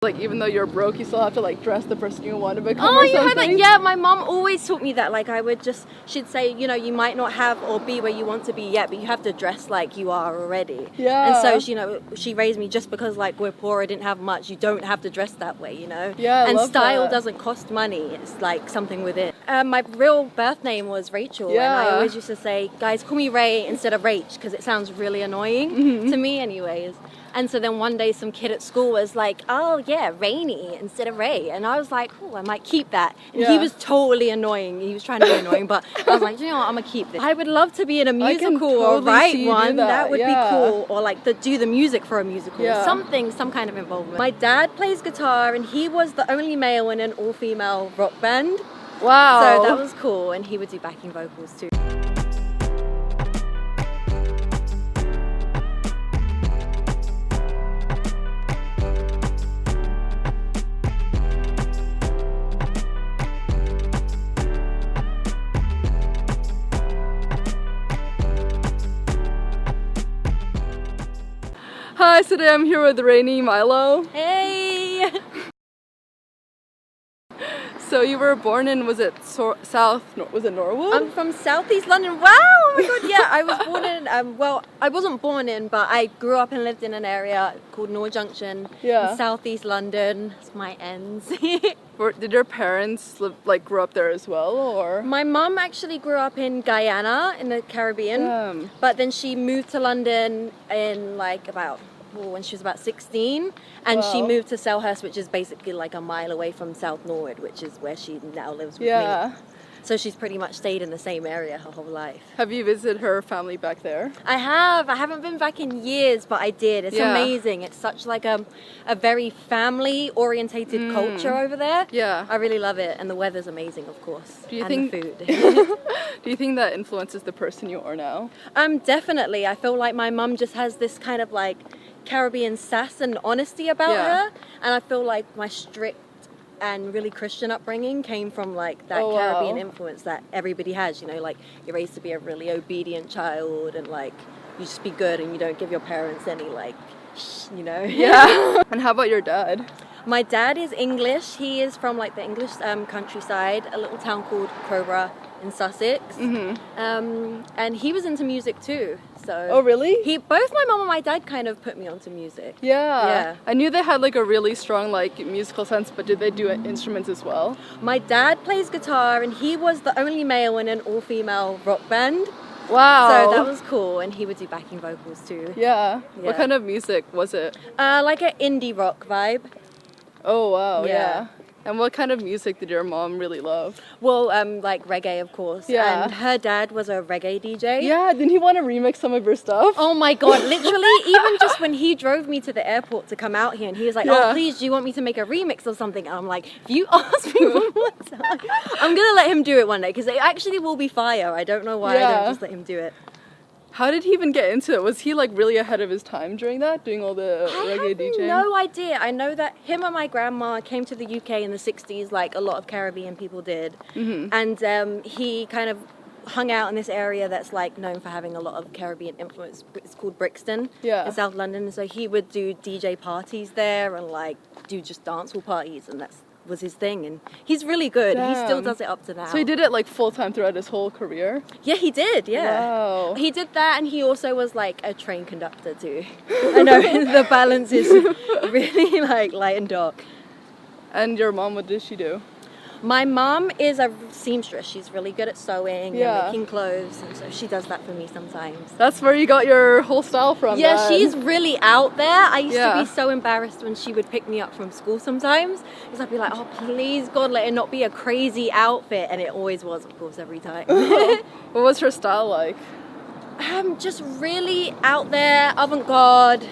Like, even though you're broke, you still have to like dress the person you want to become Oh, or you heard something? that? Yeah, my mom always taught me that. Like, she'd say, you know, you might not have or be where you want to be yet, but you have to dress like you are already. Yeah. And so, you know, she raised me just because, like, we're poor, I didn't have much. You don't have to dress that way, you know? Yeah, I and love style that. doesn't cost money. It's like something within. My real birth name was Rachel. Yeah. And I always used to say, guys, call me Ray instead of Rach, because it sounds really annoying to me anyways. And so then one day some kid at school was like, oh yeah, Rainy instead of Ray. And I was like, oh, I might keep that. And he Yeah. was totally annoying. He was trying to be annoying, but I was like, you know what, I'm going to keep this. I would love to be in a I can musical or totally see write you do one. That would yeah. be cool. Or like do the music for a musical. Yeah. Something, some kind of involvement. My dad plays guitar and he was the only male in an all-female rock band. Wow. So that was cool. And he would do backing vocals too. Hi, today I'm here with Rainy Milo. Hey! So you were born in, was it was it Norwood? I'm from Southeast London. Wow! Oh my god, yeah. I was born in, well, I wasn't born in, but I grew up and lived in an area called Norwood Junction Yeah. in Southeast London. It's my ends. Did your parents grow up there as well, or? My mum actually grew up in Guyana in the Caribbean, but then she moved to London in when she was about 16, and she Wow. moved to Selhurst, which is basically like a mile away from South Norwood, which is where she now lives with Yeah. me. So she's pretty much stayed in the same area her whole life. Have you visited her family back there? I haven't been back in years, but I did. It's Yeah. amazing. It's such like a very family orientated culture over there. Yeah. I really love it, and the weather's amazing, of course. Do you and think- the food. Do you think that influences the person you are now? Definitely. I feel like my mum just has this kind of like Caribbean sass and honesty about Yeah. her, and I feel like my strict and really Christian upbringing came from like that Oh, wow. Caribbean influence that everybody has, you know, like you're raised to be a really obedient child, and like you just be good and you don't give your parents any like you know. Yeah. And how about your dad? My dad is English. He is from like the English countryside, a little town called Crowborough in Sussex. And he was into music too. So Oh, really? both my mom and my dad kind of put me onto music. Yeah. Yeah. I knew they had like a really strong like musical sense, but did they do instruments as well? My dad plays guitar and he was the only male in an all-female rock band. Wow. So that was cool, and he would do backing vocals too. Yeah. Yeah. What kind of music was it? Like an indie rock vibe. Oh, wow. Yeah. Yeah. And what kind of music did your mom really love? Well, like reggae, of course. Yeah. And her dad was a reggae DJ. Yeah, didn't he want to remix some of your stuff? Oh my god, literally, even just when he drove me to the airport to come out here and he was like, Yeah. oh please, do you want me to make a remix or something? And I'm like, if you ask me one more time, I'm gonna let him do it one day, because it actually will be fire. I don't know why I Yeah. don't just let him do it. How did he even get into it? Was he like really ahead of his time during that, doing all the reggae I have DJing? no idea. I know that him and my grandma came to the UK in the 60s, like a lot of Caribbean people did. Mm-hmm. And he kind of hung out in this area that's like known for having a lot of Caribbean influence. It's called Brixton Yeah. in South London. So he would do DJ parties there and like do just dancehall parties, and that was his thing. And he's really good. He still Damn. does it up to now. So he did it like full time throughout his whole career? Yeah, he did. Yeah. Wow. He did that, and he also was like a train conductor too. I know the balance is really like light and dark. And your mom, what did she do? My mom is a seamstress. She's really good at sewing Yeah. and making clothes, and so she does that for me sometimes. That's where you got your whole style from. Yeah, then. she's really out there. I used to Yeah. be so embarrassed when she would pick me up from school sometimes, because I'd be like, oh please God, let it not be a crazy outfit, and it always was, of course, every time. What was her style like? Just really out there, avant-garde,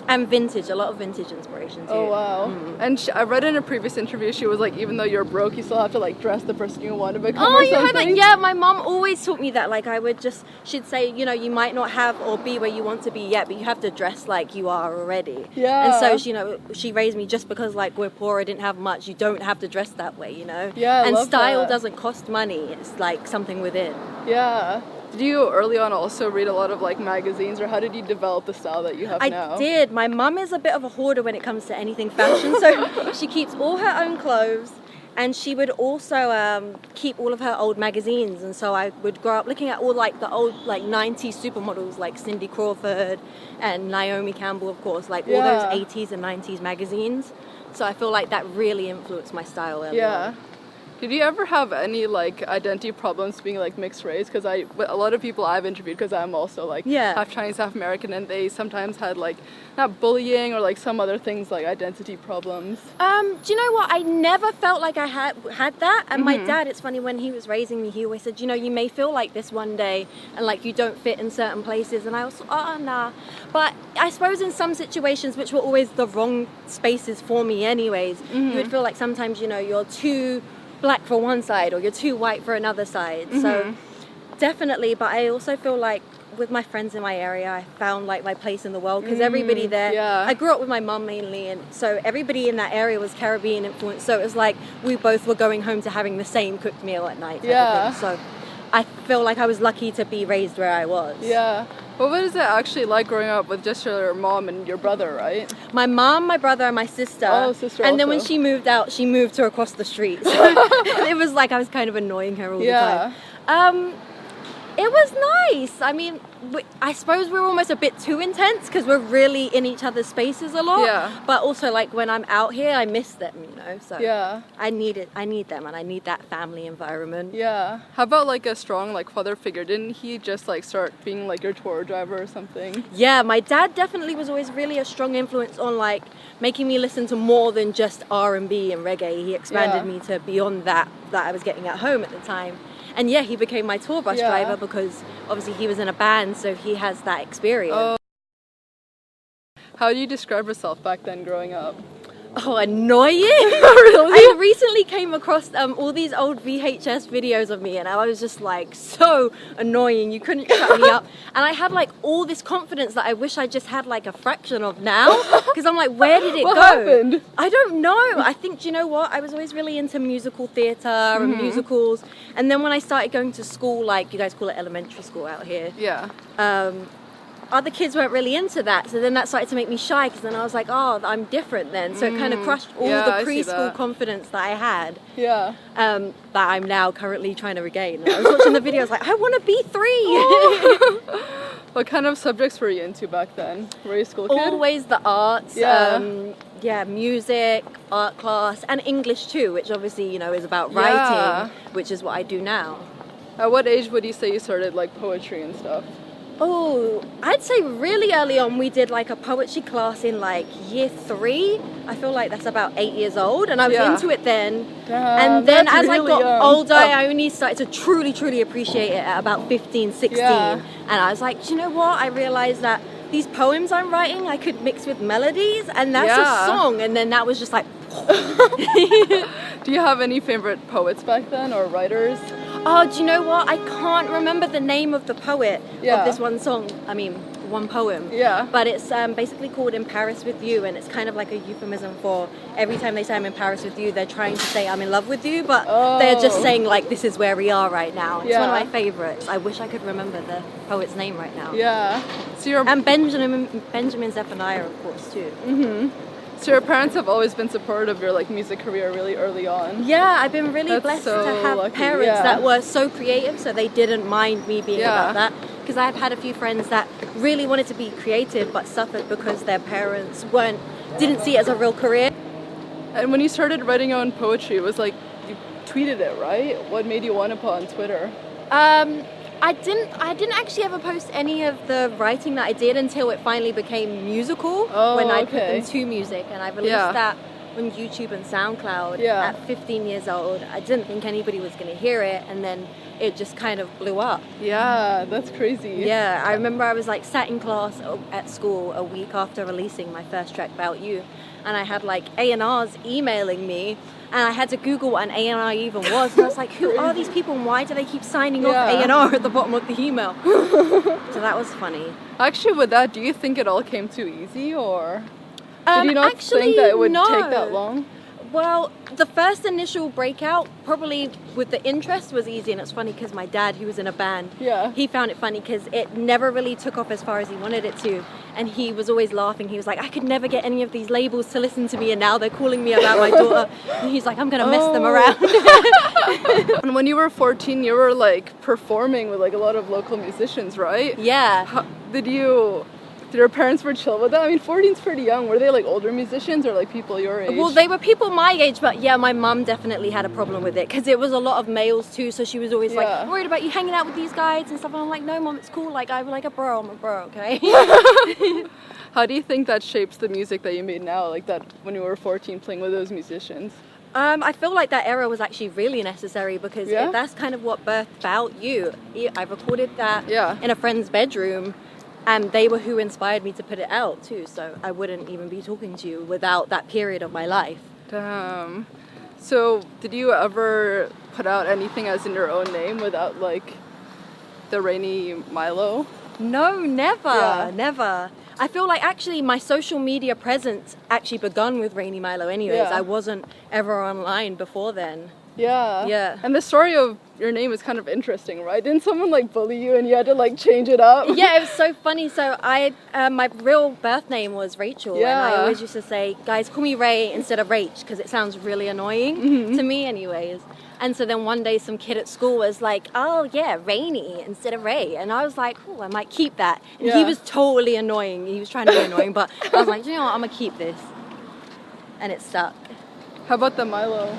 and vintage, a lot of vintage inspiration too. Oh wow. And I read in a previous interview, she was like, even though you're broke, you still have to like dress the person you want to become Oh, or you heard that? something. Yeah, my mom always taught me that. Like, she'd say, you know, you might not have or be where you want to be yet, but you have to dress like you are already. Yeah. And so, you know, she raised me just because, like, we're poor, I didn't have much. You don't have to dress that way, you know? Yeah, I And love style that. doesn't cost money. It's like something within. Yeah. Did you early on also read a lot of like magazines, or how did you develop the style that you have now? I did. My mum is a bit of a hoarder when it comes to anything fashion, so she keeps all her own clothes, and she would also keep all of her old magazines. And so I would grow up looking at all like the old like 90s supermodels like Cindy Crawford and Naomi Campbell, of course, like all those 80s and 90s magazines. So I feel like that really influenced my style early on. Did you ever have any like identity problems being like mixed race? Because a lot of people I've interviewed, because I'm also like half Chinese, half American, and they sometimes had like not bullying or like some other things like identity problems. Do you know what? I never felt like I had that. And my dad, it's funny, when he was raising me, he always said, you know, you may feel like this one day and like you don't fit in certain places. And I was, nah. But I suppose in some situations, which were always the wrong spaces for me anyways, you would feel like sometimes, you know, you're too black for one side or you're too white for another side. So definitely, but I also feel like with my friends in my area, I found like my place in the world, because everybody there, I grew up with my mum mainly, and so everybody in that area was Caribbean influenced, so it was like we both were going home to having the same cooked meal at night type of thing. So I feel like I was lucky to be raised where I was. Well, what is it actually like growing up with just your mom and your brother, right? My mom, my brother, and my sister. Oh, sister and then also. when she moved out, she moved to across the street. So it was like I was kind of annoying her all the time. It was nice. I mean, I suppose we're almost a bit too intense because we're really in each other's spaces a lot. But also, like, when I'm out here, I miss them, you know. So I need them, and I need that family environment. How about like a strong like father figure? Didn't he just like start being like your tour driver or something? Yeah, my dad definitely was always really a strong influence on like making me listen to more than just R&B and reggae. He expanded me to beyond that I was getting at home at the time. And he became my tour bus driver because obviously he was in a band, so he has that experience. How do you describe yourself back then growing up? Oh, annoying! Really? I recently came across all these old VHS videos of me, and I was just like so annoying. You couldn't shut me up. And I had like all this confidence that I wish I just had like a fraction of now. Because I'm like, where did it go? What happened? I don't know. I think, do you know what? I was always really into musical theatre and musicals. And then when I started going to school, like you guys call it elementary school out here. Other kids weren't really into that, so then that started to make me shy, because then I was like, oh, I'm different then. So it kind of crushed all the preschool confidence that I had, that I'm now currently trying to regain. And I was watching the video, I was like, I want to be 3. What kind of subjects were you into back then? Were you a school kid? Always the arts, music, art class, and English too, which obviously, you know, is about writing, which is what I do now. At what age would you say you started like poetry and stuff? Oh, I'd say really early on we did like a poetry class in like year 3. I feel like that's about 8 years old, and I was into it then. And then as I got older, I only started to truly appreciate it at about 15, 16. And I was like, do you know what? I realized that these poems I'm writing, I could mix with melodies, and that's a song. And then that was just like... Do you have any favorite poets back then, or writers? Oh, do you know what? I can't remember the name of the poet of this one song. I mean, one poem. But it's basically called In Paris With You, and it's kind of like a euphemism for every time they say I'm in Paris with you, they're trying to say I'm in love with you, but they're just saying like this is where we are right now. It's one of my favorites. I wish I could remember the poet's name right now. So and Benjamin Zephaniah, of course, too. So your parents have always been supportive of your like music career really early on. Yeah, I've been really blessed to have parents that were so creative, so they didn't mind me being about that. Because I've had a few friends that really wanted to be creative but suffered because their parents didn't see it as a real career. And when you started writing your own poetry, it was like you tweeted it, right? What made you want to put on Twitter? I didn't actually ever post any of the writing that I did until it finally became musical, when I put them to music, and I released that on YouTube and SoundCloud at 15 years old. I didn't think anybody was going to hear it, and then it just kind of blew up. That's crazy. I remember I was like sat in class at school a week after releasing my first track, About You, and I had like A&Rs emailing me, and I had to Google what an A&R even was, and I was like, who are these people, and why do they keep signing off A&R at the bottom of the email? So that was funny. Actually, with that, do you think it all came too easy, or did you not think that it would take that long? Well, the first initial breakout, probably with the interest, was easy. And it's funny because my dad, who was in a band, he found it funny because it never really took off as far as he wanted it to. And he was always laughing. He was like, I could never get any of these labels to listen to me, and now they're calling me about my daughter. And he's like, I'm going to mess them around. And when you were 14, you were like performing with like a lot of local musicians, right? Yeah. Did your parents were chill with that? I mean, 14's pretty young. Were they like older musicians or like people your age? Well, they were people my age, but yeah, my mum definitely had a problem with it because it was a lot of males too. So she was always like, I'm worried about you hanging out with these guys and stuff. And I'm like, no, mum, it's cool. Like, I'm like a bro, okay? How do you think that shapes the music that you made now? Like that when you were 14 playing with those musicians? I feel like that era was actually really necessary because that's kind of what birthed About You. I recorded that in a friend's bedroom. And they were who inspired me to put it out too, so I wouldn't even be talking to you without that period of my life. Damn. So did you ever put out anything as in your own name without like the Rainy Milo? No, never. I feel like actually my social media presence actually begun with Rainy Milo anyways. I wasn't ever online before then. Yeah. And the story of your name is kind of interesting, right? Didn't someone like bully you and you had to like change it up? Yeah, it was so funny. So my real birth name was Rachel, and I always used to say, guys, call me Ray instead of Rach because it sounds really annoying to me anyways. And so then one day some kid at school was like, oh yeah, Rainy instead of Ray. And I was like, oh, I might keep that. And he was totally annoying. He was trying to be annoying, but I was like, you know what, I'm gonna keep this. And it stuck. How about the Milo?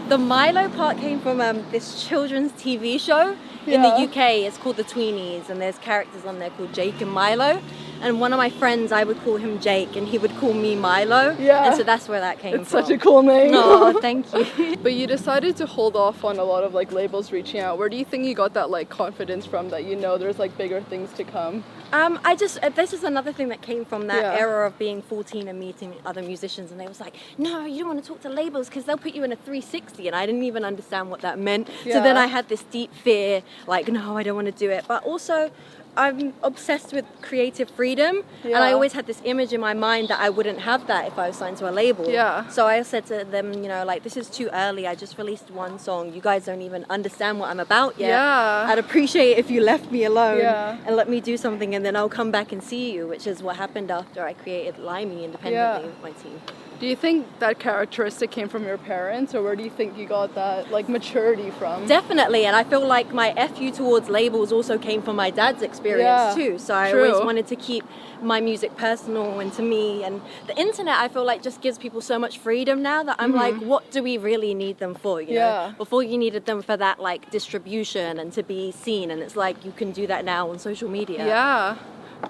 The Milo part came from this children's TV show in the UK. It's called The Tweenies, and there's characters on there called Jake and Milo. And one of my friends, I would call him Jake, and he would call me Milo. Yeah. And so that's where that came from. It's such a cool name. Oh, thank you. But you decided to hold off on a lot of like labels reaching out. Where do you think you got that like confidence from that you know there's like bigger things to come? This is another thing that came from that era of being 14 and meeting other musicians, and they was like, no, you don't want to talk to labels because they'll put you in a 360, and I didn't even understand what that meant. So then I had this deep fear, like, no, I don't want to do it. But also, I'm obsessed with creative freedom, and I always had this image in my mind that I wouldn't have that if I was signed to a label. So I said to them, you know, like, this is too early. I just released one song. You guys don't even understand what I'm about yet. I'd appreciate it if you left me alone and let me do something, and then I'll come back and see you, which is what happened after I created Limey independently with my team. Do you think that characteristic came from your parents, or where do you think you got that like maturity from? Definitely, and I feel like my FU towards labels also came from my dad's experience too. So I always wanted to keep my music personal and to me. And the internet, I feel like, just gives people so much freedom now that I'm like, what do we really need them for? You know, before you needed them for that like distribution and to be seen, and it's like you can do that now on social media. Yeah.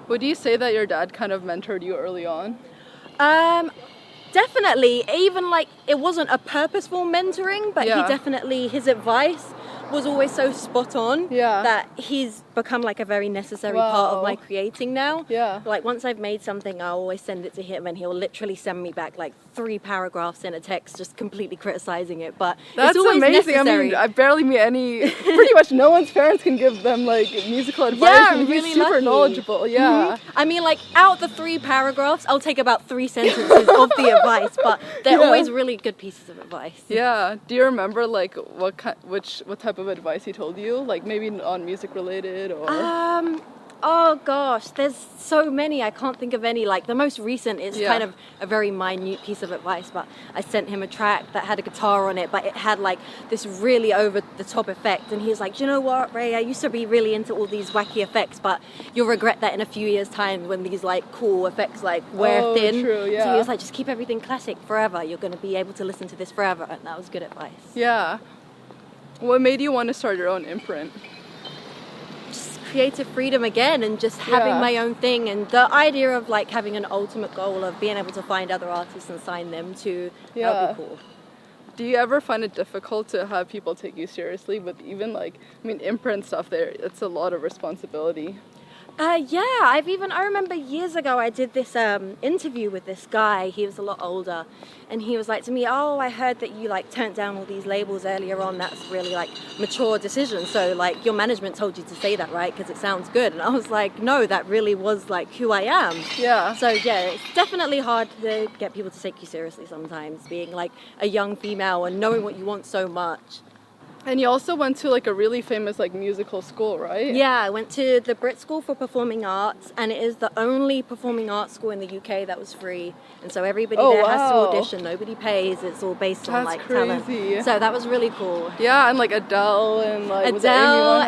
Would you say that your dad kind of mentored you early on? Definitely, even like it wasn't a purposeful mentoring, but his advice was always so spot on that he's become like a very necessary part of my creating now. Like once I've made something, I'll always send it to him, and he'll literally send me back like 3 paragraphs in a text just completely criticizing it. But that's it's always amazing. Necessary. I mean, I barely meet any. Pretty much no one's parents can give them like musical advice. I'm really super lucky. knowledgeable. I mean, like out the 3 paragraphs, I'll take about 3 sentences of the advice, but they're always really good pieces of advice. Do you remember like what type of advice he told you? Like maybe on music related or? Oh gosh, there's so many. I can't think of any. Like the most recent is kind of a very minute piece of advice, but I sent him a track that had a guitar on it, but it had like this really over the top effect, and he's like, you know what, Ray, I used to be really into all these wacky effects, but you'll regret that in a few years' time when these like cool effects like wear thin. True, So he was like, just keep everything classic forever. You're going to be able to listen to this forever, and that was good advice. What made you want to start your own imprint? Creative freedom again, and just having my own thing, and the idea of like having an ultimate goal of being able to find other artists and sign them to that would be cool. Do you ever find it difficult to have people take you seriously with even like, I mean, imprint stuff there, it's a lot of responsibility? Yeah, I remember years ago I did this interview with this guy. He was a lot older, and he was like to me, "Oh, I heard that you like turned down all these labels earlier on. That's really like mature decision. So like your management told you to say that, right? Because it sounds good." And I was like, "No, that really was like who I am." Yeah. So yeah, it's definitely hard to get people to take you seriously sometimes, being like a young female and knowing what you want so much. And you also went to like a really famous like musical school, right? Yeah, I went to the Brit School for Performing Arts, and it is the only performing arts school in the UK that was free. And so everybody there has to audition. Nobody pays. It's all based on like talent. So that was really cool. Yeah, and like Adele and like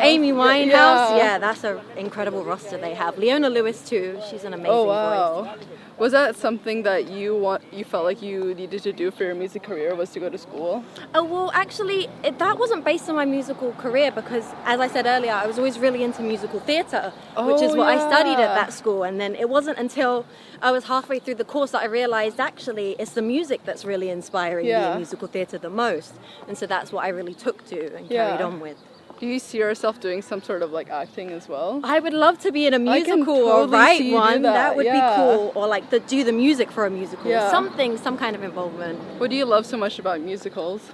Amy Winehouse. Yeah. Yeah, that's an incredible roster they have. Leona Lewis too. She's an amazing voice. Was that something that you felt like you needed to do for your music career, was to go to school? Oh, well, actually, that wasn't based on my musical career because, as I said earlier, I was always really into musical theatre, which is what I studied at that school. And then it wasn't until I was halfway through the course that I realised, actually, it's the music that's really inspiring me in musical theatre the most. And so that's what I really took to and carried on with. Do you see yourself doing some sort of like acting as well? I would love to be in a musical or write one. That would be cool. Or like do the music for a musical. Some kind of involvement. What do you love so much about musicals?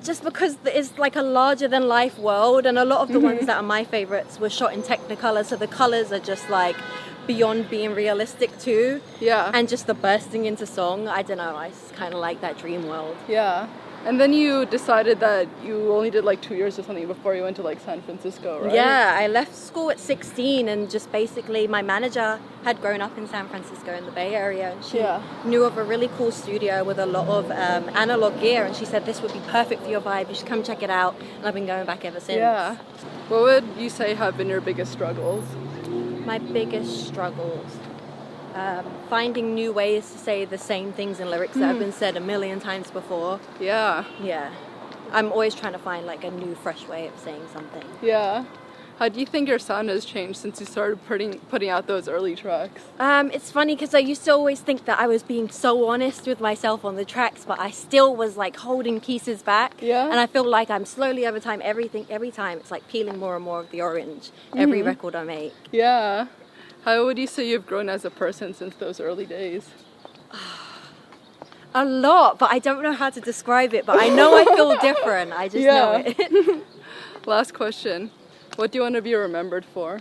Just because it's like a larger than life world, and a lot of the ones that are my favorites were shot in Technicolor, so the colors are just like beyond being realistic too. Yeah. And just the bursting into song, I don't know, I just kind of like that dream world. Yeah. And then you decided that you only did like 2 years or something before you went to like San Francisco, right? Yeah, I left school at 16, and just basically my manager had grown up in San Francisco in the Bay Area, and she knew of a really cool studio with a lot of analog gear, and she said this would be perfect for your vibe, you should come check it out, and I've been going back ever since. Yeah. What would you say have been your biggest struggles? My biggest struggles? Finding new ways to say the same things in lyrics that have been said a million times before. Yeah. Yeah. I'm always trying to find like a new, fresh way of saying something. Yeah. How do you think your sound has changed since you started putting out those early tracks? It's funny because I used to always think that I was being so honest with myself on the tracks, but I still was like holding pieces back. Yeah. And I feel like I'm slowly over time, every time it's like peeling more and more of the orange, every record I make. Yeah. How would you say you've grown as a person since those early days? A lot, but I don't know how to describe it, but I know I feel different. I just know it. Last question. What do you want to be remembered for?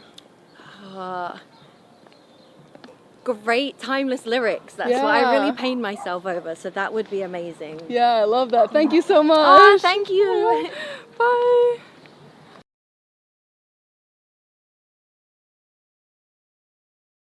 Great, timeless lyrics. That's what I really paint myself over, so that would be amazing. Yeah, I love that. Thank you so much. Oh, thank you. Bye.